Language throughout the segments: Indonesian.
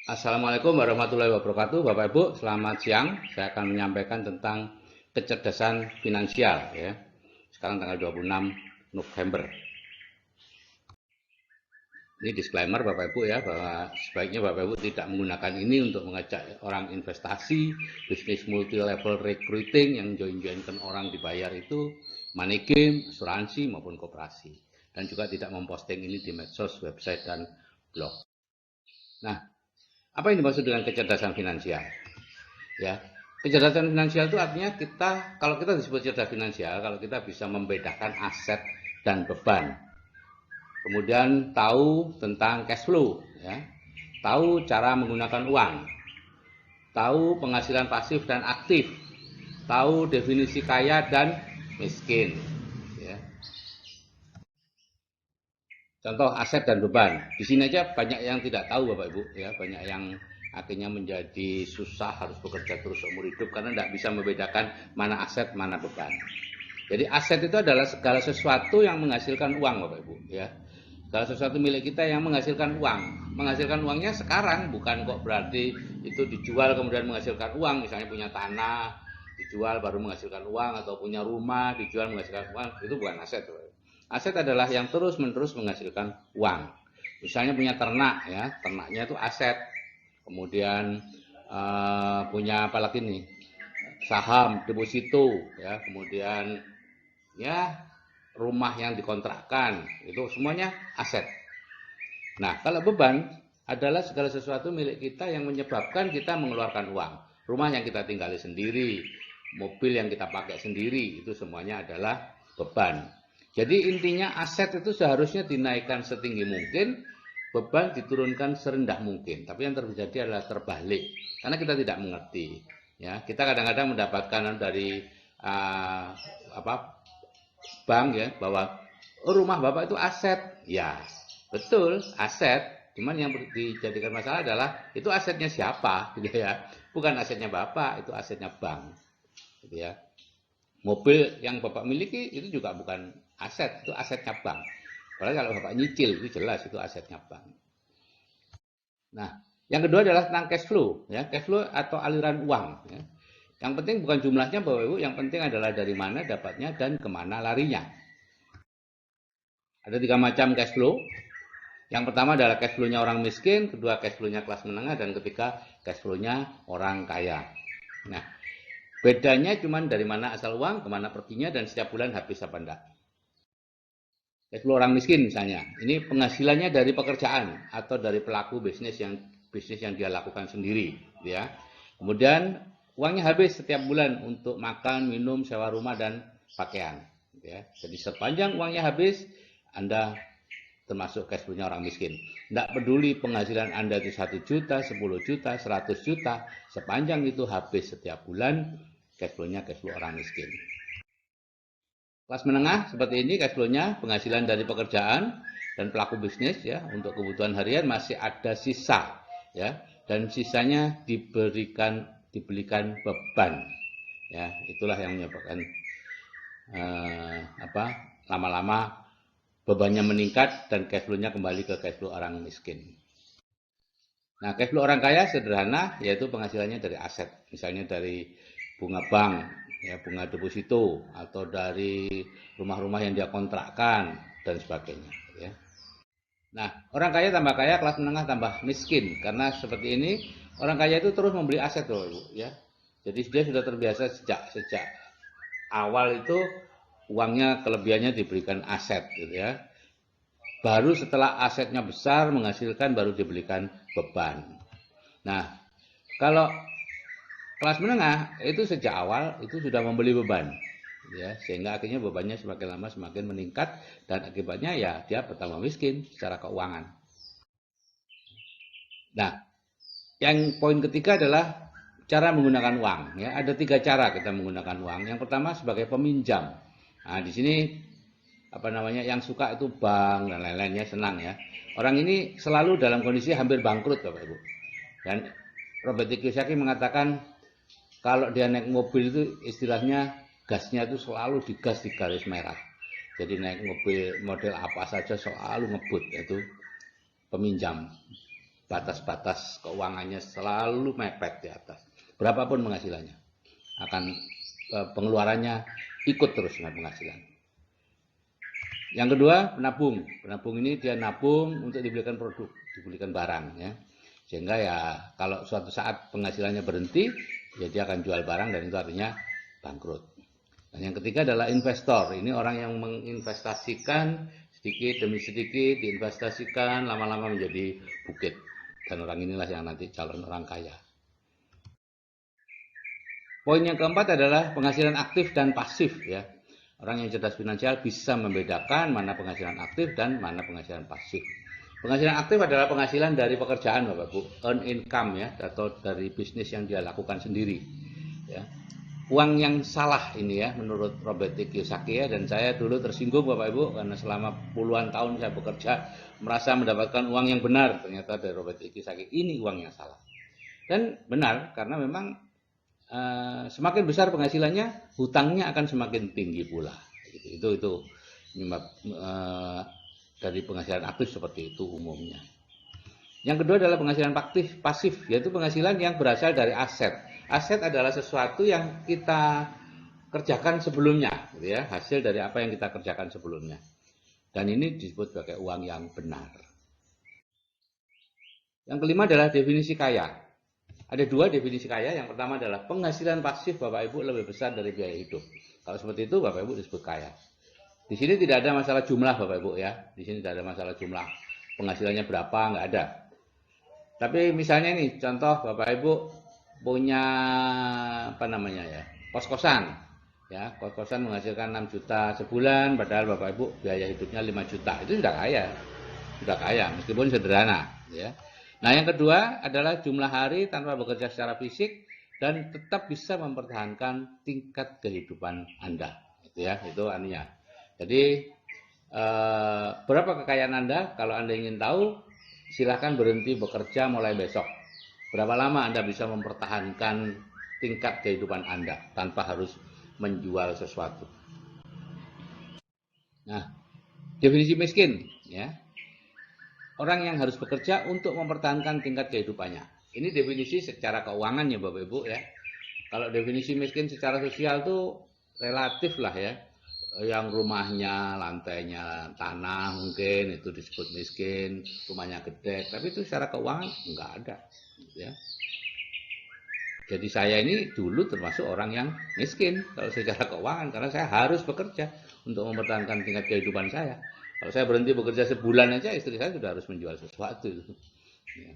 Assalamualaikum warahmatullahi wabarakatuh, Bapak Ibu. Selamat siang. Saya akan menyampaikan tentang kecerdasan finansial, ya. Sekarang tanggal 26 November. Ini disclaimer Bapak Ibu ya, bahwa sebaiknya Bapak Ibu tidak menggunakan ini untuk mengajak orang investasi, bisnis multi level recruiting yang join-joinkan orang dibayar itu money game, asuransi maupun koperasi. Dan juga tidak memposting ini di medsos, website dan blog. Nah, apa yang dimaksud dengan kecerdasan finansial? Ya, kecerdasan finansial itu artinya kalau kita disebut cerdas finansial, kalau kita bisa membedakan aset dan beban, kemudian tahu tentang cash flow, ya, tahu cara menggunakan uang, tahu penghasilan pasif dan aktif, tahu definisi kaya dan miskin, ya. Contoh aset dan beban. Di sini aja banyak yang tidak tahu Bapak Ibu, ya, banyak yang akhirnya menjadi susah, harus bekerja terus seumur hidup karena tidak bisa membedakan mana aset, mana beban. Jadi aset itu adalah segala sesuatu yang menghasilkan uang Bapak Ibu, ya. Segala sesuatu milik kita yang menghasilkan uang. Menghasilkan uangnya sekarang, bukan kok berarti itu dijual kemudian menghasilkan uang. Misalnya punya tanah, dijual baru menghasilkan uang, atau punya rumah, dijual menghasilkan uang. Itu bukan aset Bapak Ibu. Aset adalah yang terus-menerus menghasilkan uang. Misalnya punya ternak, ya, ternaknya itu aset. Kemudian punya apa lagi nih? Saham, deposito, ya, kemudian ya rumah yang dikontrakkan, itu semuanya aset. Nah, kalau beban adalah segala sesuatu milik kita yang menyebabkan kita mengeluarkan uang. Rumah yang kita tinggali sendiri, mobil yang kita pakai sendiri, itu semuanya adalah beban. Jadi intinya aset itu seharusnya dinaikkan setinggi mungkin, beban diturunkan serendah mungkin. Tapi yang terjadi adalah terbalik, karena kita tidak mengerti. Ya, kita kadang-kadang mendapatkan dari bank, ya, bahwa rumah Bapak itu aset. Ya, betul, aset. Cuman yang dijadikan masalah adalah itu asetnya siapa, gitu ya. Bukan asetnya Bapak, itu asetnya bank, gitu ya. Mobil yang Bapak miliki itu juga bukan aset, itu asetnya bank. Padahal kalau Bapak nyicil itu jelas itu asetnya bank. Nah, yang kedua adalah tentang cash flow, ya, cash flow atau aliran uang, ya. Yang penting bukan jumlahnya Bapak Ibu, yang penting adalah dari mana dapatnya dan kemana larinya. Ada 3 macam cash flow. Yang pertama adalah cash flow-nya orang miskin, kedua cash flow-nya kelas menengah, dan ketiga cash flow-nya orang kaya. Nah, bedanya cuma dari mana asal uang, kemana perginya, dan setiap bulan habis apa enggak. Cash flow orang miskin misalnya, ini penghasilannya dari pekerjaan atau dari pelaku bisnis yang dia lakukan sendiri, ya. Kemudian uangnya habis setiap bulan untuk makan, minum, sewa rumah dan pakaian, ya. Jadi sepanjang uangnya habis, Anda termasuk cash flow-nya orang miskin. Tidak peduli penghasilan Anda itu 1 juta, 10 juta, 100 juta, sepanjang itu habis setiap bulan, cash flow-nya cash flow orang miskin. Kelas menengah seperti ini cash flow-nya penghasilan dari pekerjaan dan pelaku bisnis, ya, untuk kebutuhan harian masih ada sisa, ya, dan sisanya dibelikan beban, ya, itulah yang menyebabkan lama-lama bebannya meningkat dan cash flow-nya kembali ke cash flow orang miskin. Nah, cash flow orang kaya sederhana, yaitu penghasilannya dari aset, misalnya dari bunga bank, ya, bunga deposito, atau dari rumah-rumah yang dia kontrakkan dan sebagainya, ya. Nah, orang kaya kelas menengah tambah miskin, karena seperti ini orang kaya itu terus membeli aset loh, Ibu, ya. Jadi dia sudah terbiasa sejak awal itu uangnya kelebihannya diberikan aset, gitu ya. Baru setelah asetnya besar menghasilkan baru dibelikan beban. Nah, kalau kelas menengah itu sejak awal itu sudah membeli beban, ya, sehingga akhirnya bebannya semakin lama semakin meningkat dan akibatnya ya dia bertambah miskin secara keuangan. Nah, yang poin ketiga adalah cara menggunakan uang, ya. Ada 3 cara kita menggunakan uang. Yang pertama sebagai peminjam. Nah, di sini yang suka itu bank dan lain-lainnya senang, ya. Orang ini selalu dalam kondisi hampir bangkrut Bapak Ibu. Dan Robert Kiyosaki mengatakan kalau dia naik mobil itu istilahnya gasnya itu selalu digas di garis merah. Jadi naik mobil model apa saja selalu ngebut, yaitu peminjam. batas-batas keuangannya selalu mepet di atas. Berapapun penghasilannya, akan pengeluarannya ikut terus dengan penghasilan. Yang kedua, penabung. Penabung ini dia nabung untuk dibelikan produk, dibelikan barang, ya. Sehingga ya kalau suatu saat penghasilannya berhenti, ya dia akan jual barang dan itu artinya bangkrut. Dan yang ketiga adalah investor. Ini orang yang menginvestasikan sedikit demi sedikit, diinvestasikan lama-lama menjadi bukit. Dan orang inilah yang nanti calon orang kaya. Poin yang keempat adalah penghasilan aktif dan pasif, ya. Orang yang cerdas finansial bisa membedakan mana penghasilan aktif dan mana penghasilan pasif. Penghasilan aktif adalah penghasilan dari pekerjaan, Bapak Ibu, earn income, ya, atau dari bisnis yang dia lakukan sendiri, ya. Uang yang salah ini, ya, menurut Robert T. Kiyosaki, ya, dan saya dulu tersinggung, Bapak Ibu, karena selama puluhan tahun saya bekerja merasa mendapatkan uang yang benar, ternyata dari Robert T. Kiyosaki ini uang yang salah. Dan benar, karena memang semakin besar penghasilannya, hutangnya akan semakin tinggi pula. Itu dari penghasilan aktif seperti itu umumnya. Yang kedua adalah penghasilan pasif, yaitu penghasilan yang berasal dari aset. Aset adalah sesuatu yang kita kerjakan sebelumnya, gitu ya, hasil dari apa yang kita kerjakan sebelumnya. Dan ini disebut sebagai uang yang benar. Yang kelima adalah definisi kaya. Ada dua definisi kaya. Yang pertama adalah penghasilan pasif Bapak Ibu lebih besar dari biaya hidup. Kalau seperti itu Bapak Ibu disebut kaya. Di sini tidak ada masalah jumlah Bapak Ibu, ya. Di sini tidak ada masalah jumlah. Penghasilannya berapa, nggak ada. Tapi misalnya nih, contoh Bapak Ibu punya kos-kosan, ya, kos-kosan menghasilkan 6 juta sebulan, padahal Bapak Ibu biaya hidupnya 5 juta. Itu sudah kaya meskipun sederhana, ya. Nah, yang kedua adalah jumlah hari tanpa bekerja secara fisik dan tetap bisa mempertahankan tingkat kehidupan Anda, gitu ya. Itu artinya. Jadi berapa kekayaan Anda? Kalau Anda ingin tahu, silahkan berhenti bekerja mulai besok. Berapa lama Anda bisa mempertahankan tingkat kehidupan Anda tanpa harus menjual sesuatu. Nah, definisi miskin, ya. Orang yang harus bekerja untuk mempertahankan tingkat kehidupannya. Ini definisi secara keuangan, ya Bapak Ibu, ya. Kalau definisi miskin secara sosial tuh relatif lah, ya. Yang rumahnya, lantainya tanah mungkin itu disebut miskin, rumahnya gede, tapi itu secara keuangan enggak ada, ya. Jadi saya ini dulu termasuk orang yang miskin kalau secara keuangan, karena saya harus bekerja untuk mempertahankan tingkat kehidupan saya. Kalau saya berhenti bekerja sebulan aja, istri saya sudah harus menjual sesuatu. Ya.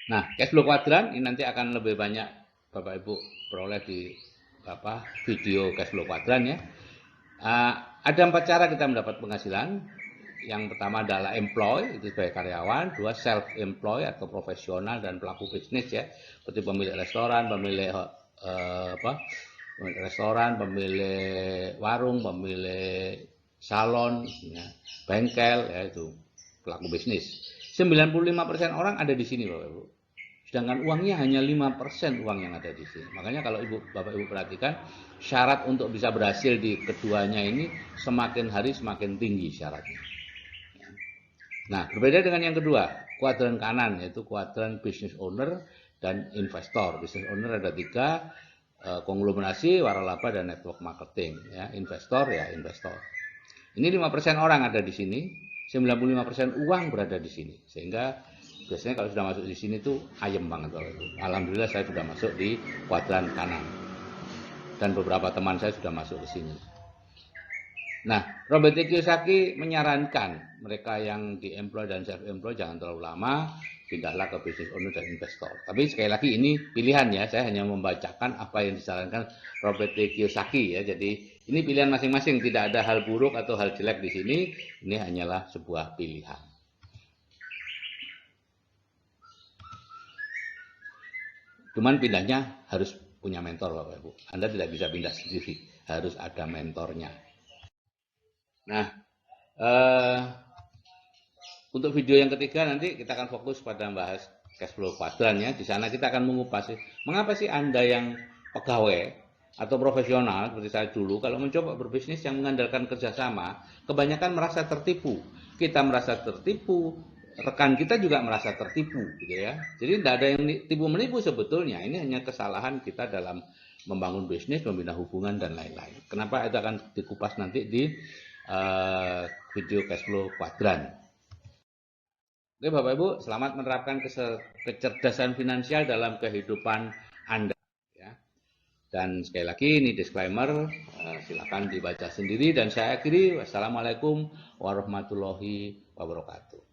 Nah, cash flow kuadran ini nanti akan lebih banyak Bapak Ibu peroleh di video cash flow kuadran, ya. Ada 4 cara kita mendapat penghasilan. Yang pertama adalah employ, itu sebagai karyawan. 2, self-employ atau profesional dan pelaku bisnis, ya, seperti pemilik restoran, pemilik pemilik warung, pemilik salon, ya, bengkel, ya, itu pelaku bisnis. 95% orang ada di sini Bapak Ibu. Sedangkan uangnya hanya 5% uang yang ada di sini. Makanya kalau Bapak Ibu perhatikan, syarat untuk bisa berhasil di keduanya ini semakin hari semakin tinggi syaratnya. Nah, berbeda dengan yang kedua, kuadran kanan, yaitu kuadran business owner dan investor. Business owner ada 3, konglomerasi, waralaba, dan network marketing. Ya, investor, ya investor. Ini 5% orang ada di sini, 95% uang berada di sini. Sehingga biasanya kalau sudah masuk di sini tuh ayem banget. Alhamdulillah saya sudah masuk di kuadran kanan. Dan beberapa teman saya sudah masuk ke sini. Nah, Robert T. Kiyosaki menyarankan mereka yang di-employ dan self-employ jangan terlalu lama, pindahlah ke business owner dan investor. Tapi sekali lagi ini pilihan, ya, saya hanya membacakan apa yang disarankan Robert T. Kiyosaki, ya. Jadi ini pilihan masing-masing, tidak ada hal buruk atau hal jelek di sini. Ini hanyalah sebuah pilihan. Cuman pindahnya harus punya mentor Bapak Ibu. Anda tidak bisa pindah sendiri, harus ada mentornya. Nah, untuk video yang ketiga nanti kita akan fokus pada membahas cash flow kuadran, ya. Di sana kita akan mengupas mengapa sih Anda yang pegawai atau profesional seperti saya dulu kalau mencoba berbisnis yang mengandalkan kerjasama, kebanyakan merasa tertipu. Kita merasa tertipu, rekan kita juga merasa tertipu gitu ya. Jadi tidak ada yang tipu menipu sebetulnya. Ini hanya kesalahan kita dalam membangun bisnis, membina hubungan dan lain-lain. Kenapa itu akan dikupas nanti di video cash flow kuadran. Oke Bapak Ibu, selamat menerapkan kecerdasan finansial dalam kehidupan Anda. Ya. Dan sekali lagi ini disclaimer, silakan dibaca sendiri dan saya akhiri. Wassalamualaikum warahmatullahi wabarakatuh.